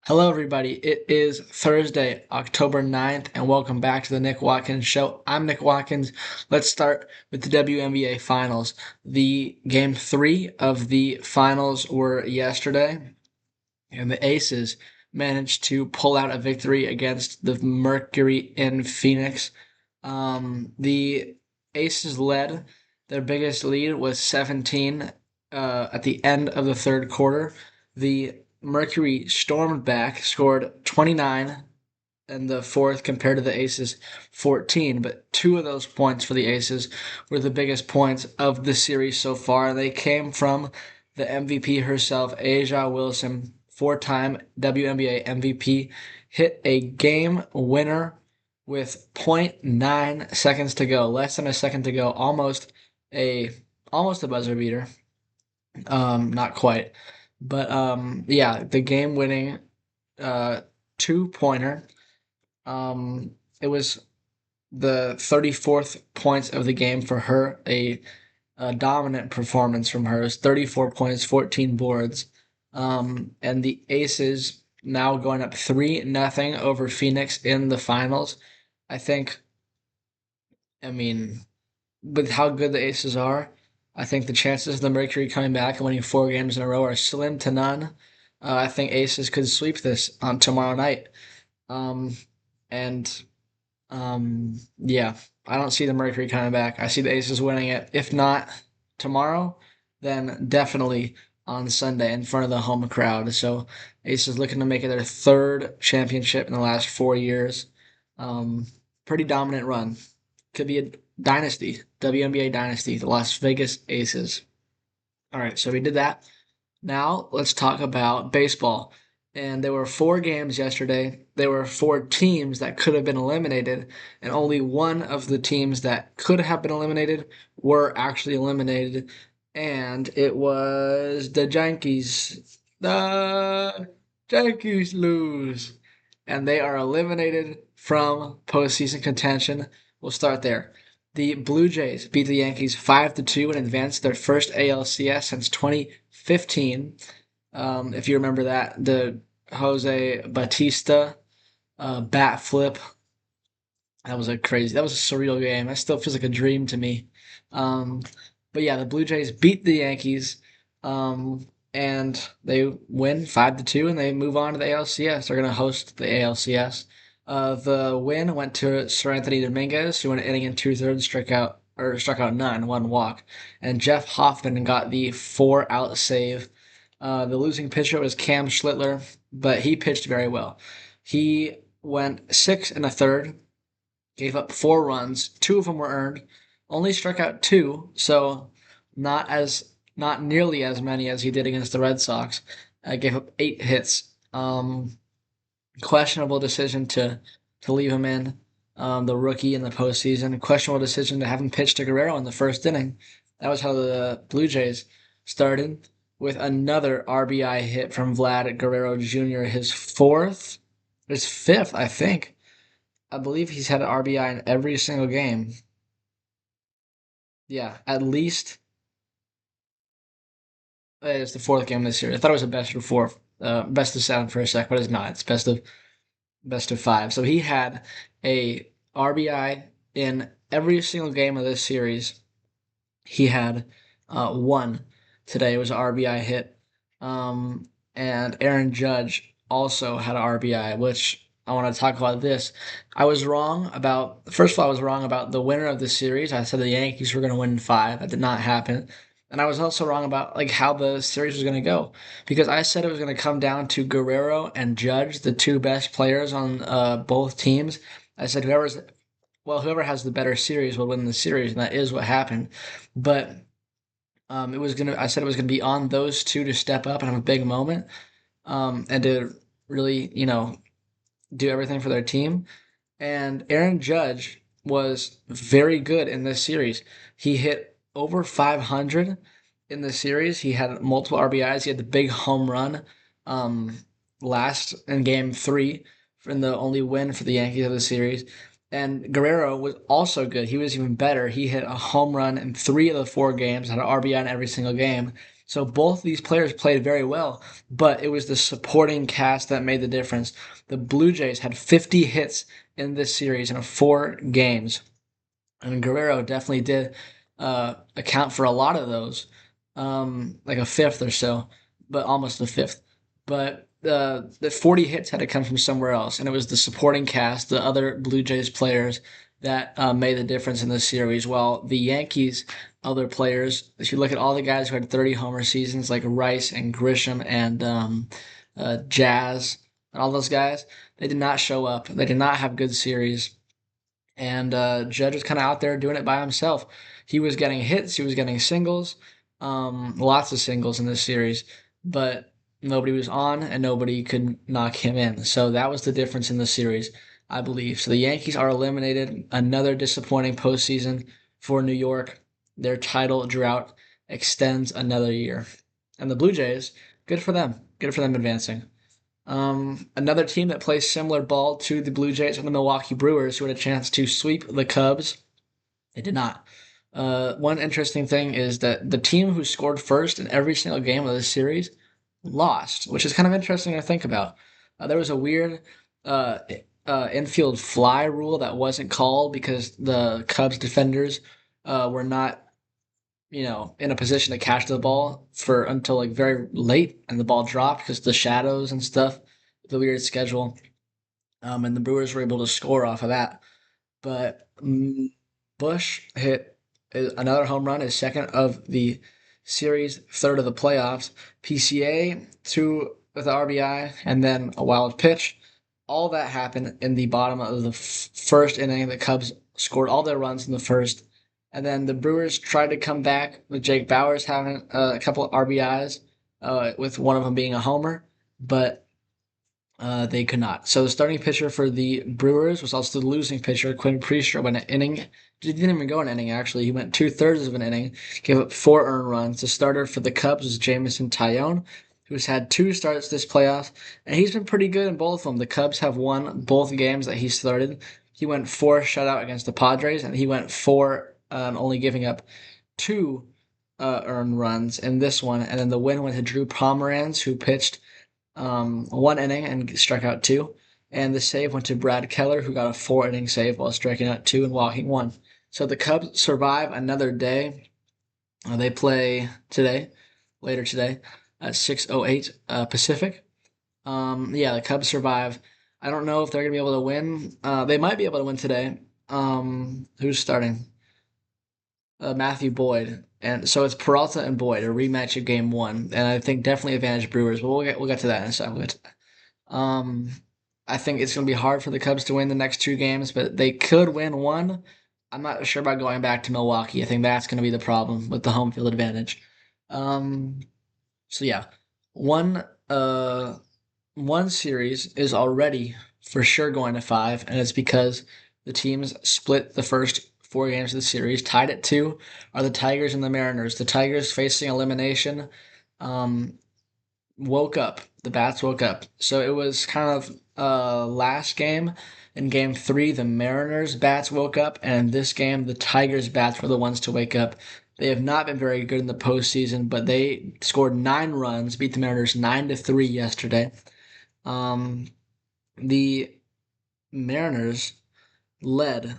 Hello, everybody. It is Thursday, October 9th, and welcome back to the Nick Watkins Show. I'm Nick Watkins. Let's start with the WNBA Finals. The game three of the finals were yesterday, and the Aces managed to pull out a victory against the Mercury in Phoenix. The Aces led. Their biggest lead was 17 at the end of the third quarter. The Mercury stormed back, scored 29 in the fourth compared to the Aces 14, but two of those points for the Aces were the biggest points of the series so far. They came from the MVP herself, Aja Wilson, four-time WNBA MVP, hit a game winner with zero point 0.9 seconds to go, less than a second to go, a almost a buzzer beater. Not quite. But yeah, the game winning uh two-pointer. It was the 34th points of the game for her, a dominant performance from her. It was 34 points, 14 boards. And the Aces now going up 3-0 over Phoenix in the finals. I think, I mean, with how good the Aces are, I think the chances of the Mercury coming back and winning four games in a row are slim to none. I think Aces could sweep this on tomorrow night. Um, and yeah, I don't see the Mercury coming back. I see the Aces winning it. If not tomorrow, then definitely on Sunday in front of the home crowd. So Aces looking to make it their third championship in the last 4 years. Um, Pretty dominant run. Could be a dynasty, WNBA dynasty, the Las Vegas Aces. All right, so we did that. Now let's talk about baseball. And there were four games yesterday. There were four teams that could have been eliminated, and only one of the teams that could have been eliminated were actually eliminated, and it was the Yankees. The Yankees lose, and they are eliminated from postseason contention. We'll start there. The Blue Jays beat the Yankees 5-2 and advanced their first ALCS since 2015. If you remember that, the Jose Batista bat flip, that was a surreal game. That still feels like a dream to me. Um, but yeah, the Blue Jays beat the Yankees, and they win 5-2, and they move on to the ALCS. They're going to host the ALCS. The win went to Sir Anthony Dominguez, who went an inning and two-thirds, struck out none, one walk, and Jeff Hoffman got the four-out save. The losing pitcher was Cam Schlittler, but he pitched very well. He went six and a third, gave up four runs. Two of them were earned. Only struck out two, so not nearly as many as he did against the Red Sox. Gave up 8 hits. Questionable decision to leave him in. The rookie in the postseason. Questionable decision to have him pitch to Guerrero in the first inning. That was how the Blue Jays started with another RBI hit from Vlad Guerrero Jr. His fifth, I think. I believe he's had an RBI in every single game. Yeah, at least it's the fourth game this year. I thought it was a best of four, best of seven for a sec, but it's not. It's best of five. So he had a RBI in every single game of this series. He had one today. It was an RBI hit, and Aaron Judge also had an RBI, which I want to talk about this. I was wrong about, first of all, I was wrong about the winner of the series. I said the Yankees were going to win in five. That did not happen. And I was also wrong about like how the series was going to go because I said it was going to come down to Guerrero and Judge, the two best players on both teams. I said whoever has the better series will win the series, and that is what happened. But I said it was gonna be on those two to step up and have a big moment, and to really, do everything for their team. And Aaron Judge was very good in this series. He hit over 500 in the series. He had multiple RBIs. He had the big home run um, last in game three in the only win for the Yankees of the series. And Guerrero was also good. He was even better. He hit a home run in three of the four games, had an RBI in every single game. So both of these players played very well, but it was the supporting cast that made the difference. The Blue Jays had 50 hits in this series in 4 games, and Guerrero definitely did account for a lot of those, like a fifth or so, but almost a fifth. But the 40 hits had to come from somewhere else, and it was the supporting cast, the other Blue Jays players that made the difference in this series. While the Yankees, other players, if you look at all the guys who had 30 homer seasons, like Rice and Grisham and Jazz, and all those guys, they did not show up. They did not have good series, and Judge was kind of out there doing it by himself. He was getting hits, he was getting singles, lots of singles in this series, but nobody was on and nobody could knock him in. So that was the difference in the series, I believe. So the Yankees are eliminated. Another disappointing postseason for New York. Their title drought extends another year. And the Blue Jays, good for them. Good for them advancing. Another team that plays similar ball to the Blue Jays are the Milwaukee Brewers, who had a chance to sweep the Cubs. They did not. One interesting thing is that the team who scored first in every single game of this series lost, which is kind of interesting to think about. There was a weird uh, infield fly rule that wasn't called because the Cubs defenders were not, in a position to catch the ball for until like very late, and the ball dropped because the shadows and stuff, the weird schedule, and the Brewers were able to score off of that. But Bush hit another home run, his second of the series, third of the playoffs. PCA, two with the RBI, and then a wild pitch. All that happened in the bottom of the first inning. The Cubs scored all their runs in the first, and then the Brewers tried to come back with Jake Bauers having a couple of RBIs, with one of them being a homer, but they could not. So the starting pitcher for the Brewers was also the losing pitcher. Quinn Priester went an inning. He didn't even go an inning, actually. He went two-thirds of an inning, gave up 4 earned runs. The starter for the Cubs was Jamison Tyone, who's had 2 starts this playoff, and he's been pretty good in both of them. The Cubs have won both games that he started. He went 4 shutout against the Padres, and he went 4, only giving up 2 earned runs in this one. And then the win went to Drew Pomeranz, who pitched 1 inning and struck out 2. And the save went to Brad Keller, who got a 4 inning save while striking out 2 and walking 1. So the Cubs survive another day. They play today, later today, at 6:08 Pacific. Yeah, the Cubs survive. I don't know if they're gonna be able to win. They might be able to win today. Who's starting? Matthew Boyd, and so it's Peralta and Boyd, a rematch of Game One, and I think definitely advantage Brewers. But we'll get to that in a second. I think it's going to be hard for the Cubs to win the next 2 games, but they could win one. I'm not sure about going back to Milwaukee. I think that's going to be the problem with the home field advantage. Um, so yeah, one uh one series is already for sure going to 5, and it's because the teams split the first 4 games of the series. Tied at 2 are the Tigers and the Mariners. The Tigers, facing elimination, um, woke up. The bats woke up. So it was kind of last game. In game 3, the Mariners bats woke up, and this game, the Tigers bats were the ones to wake up. They have not been very good in the postseason, but they scored 9 runs, beat the Mariners 9-3 yesterday. Um, the Mariners led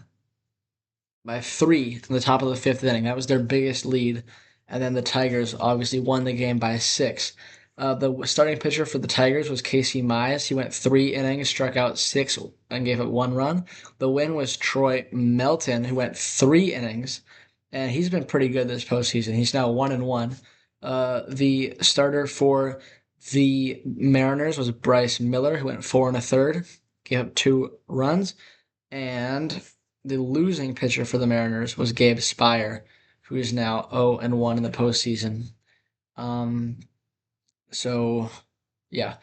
by 3 in the top of the 5th inning. That was their biggest lead. And then the Tigers obviously won the game by 6. The starting pitcher for the Tigers was Casey Mize. He went 3 innings, struck out 6, and gave up 1 run. The win was Troy Melton, who went 3 innings, and he's been pretty good this postseason. He's now 1-1. The starter for the Mariners was Bryce Miller, who went 4 1/3, gave up 2 runs. And the losing pitcher for the Mariners was Gabe Spire, who is now 0-1 in the postseason. Um, so yeah,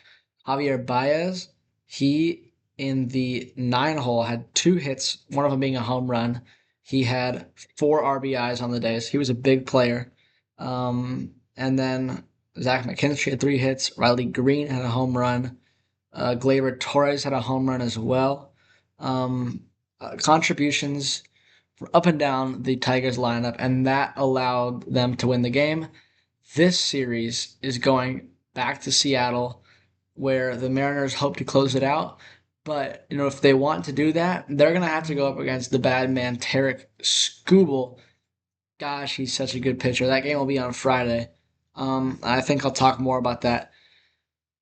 Javier Baez, he in the 9 hole had 2 hits, one of them being a home run. He had 4 RBIs on the day, so he was a big player. And then Zach McKinstry had 3 hits. Riley Green had a home run. Gleyber Torres had a home run as well. Contributions up and down the Tigers lineup, and that allowed them to win the game. This series is going back to Seattle, where the Mariners hope to close it out. But if they want to do that, they're gonna have to go up against the bad man Tarek Skubal. Gosh, he's such a good pitcher. That game will be on Friday. I think I'll talk more about that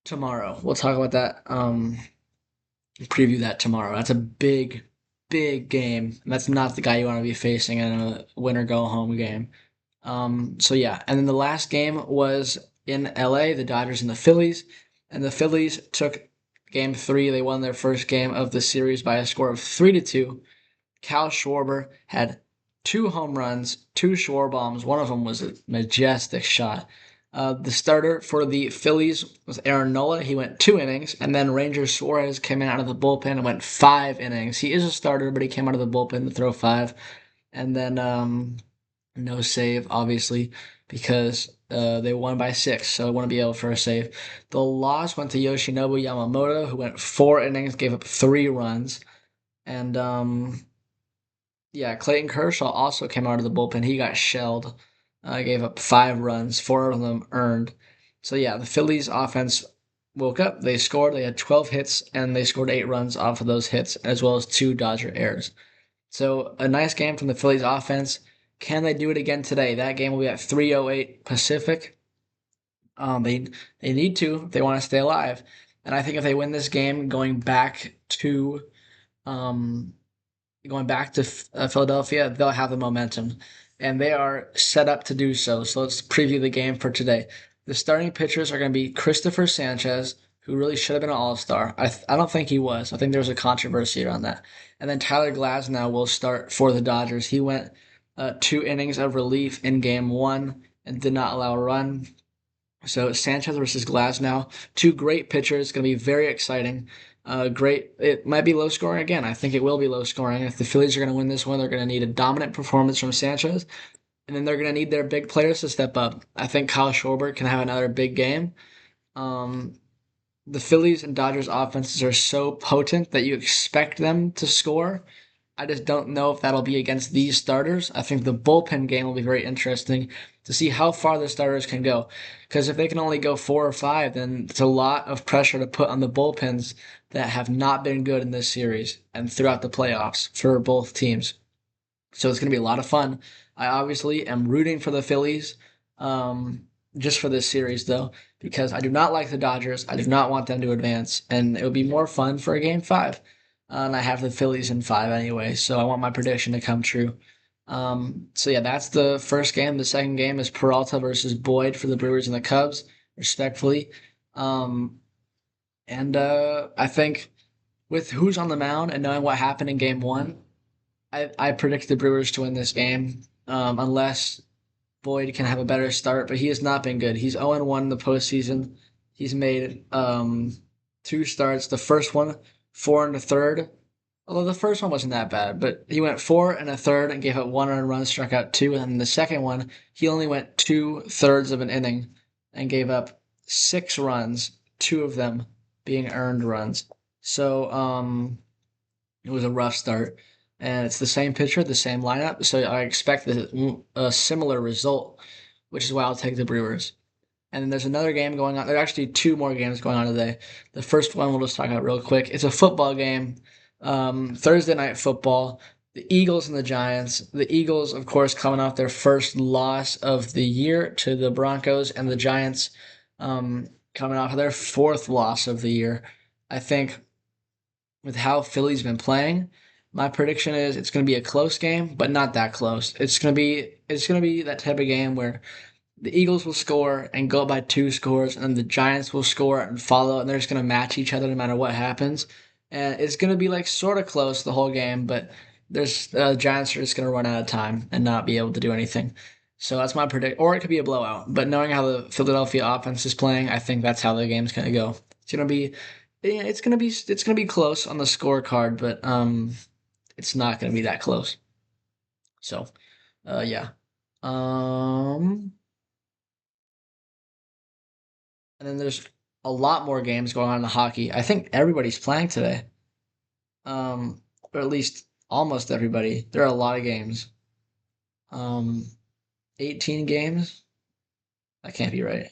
tomorrow. We'll talk about that. Preview that tomorrow. That's a big, big game. That's not the guy you want to be facing in a win or go home game. So yeah, and then the last game was in LA, the Dodgers and the Phillies, and the Phillies took game three. They won their first game of the series by a score of 3-2. Cal Schwarber had two home runs, two shore bombs. One of them was a majestic shot. The starter for the Phillies was Aaron Nola. He went 2 innings, and then Ranger Suarez came in out of the bullpen and went 5 innings. He is a starter, but he came out of the bullpen to throw five. And then no save, obviously, because they won by 6, so they want to be able for a save. The loss went to Yoshinobu Yamamoto, who went 4 innings, gave up 3 runs. And yeah, Clayton Kershaw also came out of the bullpen. He got shelled, gave up 5 runs, 4 of them earned. So yeah, the Phillies offense woke up. They scored. They had 12 hits, and they scored 8 runs off of those hits, as well as 2 Dodger errors. So a nice game from the Phillies offense. Can they do it again today? That game will be at 3:08 Pacific. They need to if they want to stay alive. And I think if they win this game, um, Philadelphia, they'll have the momentum, and they are set up to do so. So let's preview the game for today. The starting pitchers are going to be Christopher Sanchez, who really should have been an All-Star. I don't think he was. I think there was a controversy around that. And then Tyler Glasnow will start for the Dodgers. He went 2 innings of relief in Game 1 and did not allow a run. So Sanchez versus Glasnow, two great pitchers. Going to be very exciting. Great. It might be low scoring again. I think it will be low scoring. If the Phillies are going to win this one, they're going to need a dominant performance from Sanchez, and then they're going to need their big players to step up. I think Kyle Schwarber can have another big game. Um, the Phillies and Dodgers offenses are so potent that you expect them to score. I just don't know if that'll be against these starters. I think the bullpen game will be very interesting to see how far the starters can go. Because if they can only go 4 or 5, then it's a lot of pressure to put on the bullpens that have not been good in this series and throughout the playoffs for both teams. So it's going to be a lot of fun. I obviously am rooting for the Phillies, um, just for this series, though, because I do not like the Dodgers. I do not want them to advance, and it would be more fun for a game 5. And I have the Phillies in 5 anyway, so I want my prediction to come true. So yeah, that's the first game. The second game is Peralta versus Boyd for the Brewers and the Cubs, respectfully. Um, and I think with who's on the mound and knowing what happened in Game 1, I predict the Brewers to win this game, unless Boyd can have a better start, but he has not been good. He's 0-1 in the postseason. He's made 2 starts. The first one, 4 and a third. Although the first one wasn't that bad, but he went 4 and a third and gave up 1 run, struck out 2. And then the second one, he only went 2/3 of an inning and gave up 6 runs, 2 of them being earned runs. So it was a rough start, and it's the same pitcher, the same lineup. So I expect a similar result, which is why I'll take the Brewers. And then there's another game going on. There are actually 2 more games going on today. The first one we'll just talk about real quick. It's a football game, Thursday night football. The Eagles and the Giants. The Eagles, of course, coming off their first loss of the year to the Broncos, and the Giants coming off of their 4th loss of the year. I think with how Philly's been playing, my prediction is it's going to be a close game, but not that close. It's going to be that type of game where the Eagles will score and go by 2 scores, and then the Giants will score and follow, and they're just going to match each other no matter what happens. And it's going to be like sort of close the whole game, but there's Giants are just going to run out of time and not be able to do anything. So that's my predict, or it could be a blowout. But knowing how the Philadelphia offense is playing, I think that's how the game's going to go. It's going to be, yeah, it's going to be close on the scorecard, but it's not going to be that close. So, yeah. Um, And then there's a lot more games going on in the hockey. I think everybody's playing today, or at least almost everybody. There are a lot of games. Um, 18 games, That can't be right.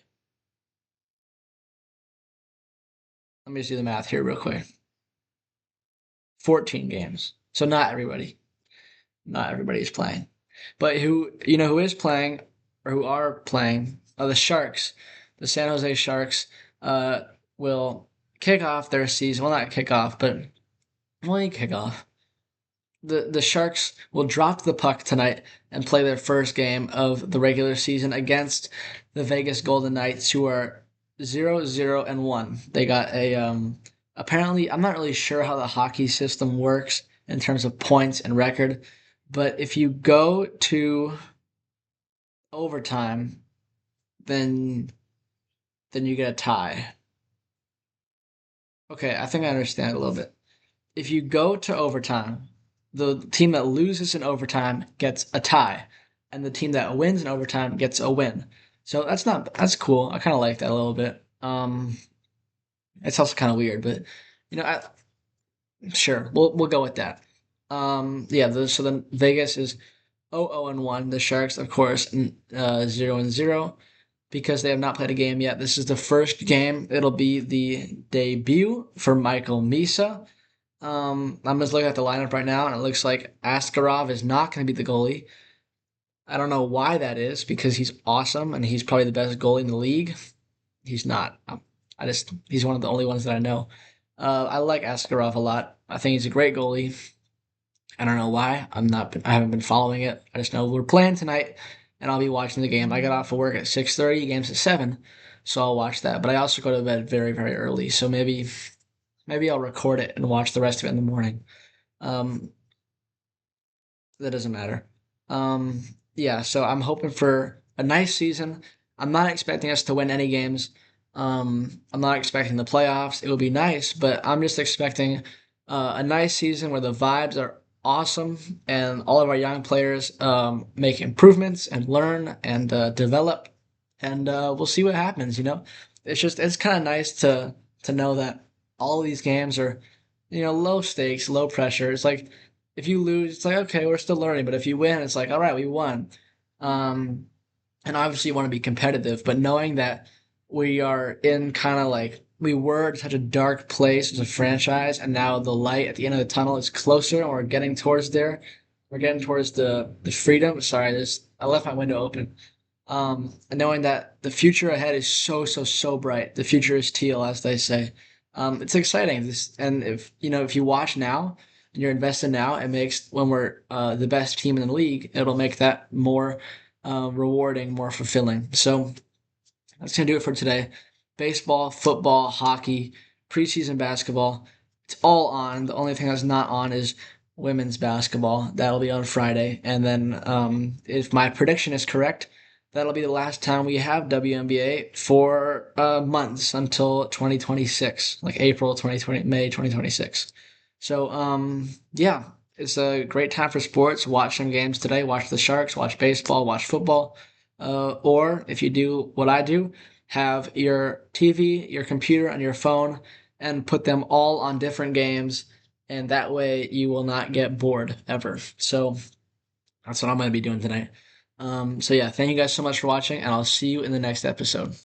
Let me just do the math here real quick. 14 games. So not everybody is playing. But who is playing or who are playing are the Sharks. The San Jose Sharks uh, will kick off their season. Well, not kick off, but only kick off. The Sharks will drop the puck tonight and play their first game of the regular season against the Vegas Golden Knights, who are 0-0-1. They got a apparently I'm not really sure how the hockey system works in terms of points and record, but if you go to overtime, then you get a tie. Okay, I think I understand it a little bit. If you go to overtime, the team that loses in overtime gets a tie, and the team that wins in overtime gets a win. So that's cool. I kind of like that a little bit. It's also kind of weird, but I sure we'll go with that. Yeah. So then Vegas is 0-1. The Sharks, of course, 0-0 because they have not played a game yet. This is the first game. It'll be the debut for Michael Misa. I'm just looking at the lineup right now, and it looks like Askarov is not going to be the goalie. I don't know why that is because he's awesome and he's probably the best goalie in the league. He's not. He's one of the only ones that I know. I like Askarov a lot. I think he's a great goalie. I don't know why. I haven't been following it. I just know we're playing tonight, and I'll be watching the game. I get off of work at 6:30. Game's at 7, so I'll watch that. But I also go to bed very very early, so maybe I'll record it and watch the rest of it in the morning. Um, that doesn't matter. Um, yeah, so I'm hoping for a nice season. I'm not expecting us to win any games. I'm not expecting the playoffs. It will be nice, but I'm just expecting a nice season where the vibes are awesome and all of our young players make improvements and learn and develop, and we'll see what happens. It's kind of nice to know that all these games are low stakes, low pressure. It's like if you lose, it's like okay, we're still learning, but if you win, it's like all right, we won. Um, and obviously you want to be competitive, but knowing that we are in kind of like we were in such a dark place as a franchise, and now the light at the end of the tunnel is closer, and we're getting towards there. We're getting towards the freedom. Sorry, this I left my window open. And knowing that the future ahead is so so so bright. The future is teal, as they say. It's exciting. And if you watch now and you're invested now, it makes when we're the best team in the league, it'll make that more rewarding, more fulfilling. So that's gonna do it for today. Baseball, football, hockey, preseason basketball. It's all on. The only thing that's not on is women's basketball. That'll be on Friday. And then if my prediction is correct, that'll be the last time we have WNBA for months until 2026, like April 2020, May 2026. So yeah, it's a great time for sports. Watch some games today. Watch the Sharks. Watch baseball. Watch football. Or if you do what I do, have your TV, your computer, and your phone, and put them all on different games, and that way you will not get bored ever. So that's what I'm going to be doing tonight. So yeah, thank you guys so much for watching, and I'll see you in the next episode.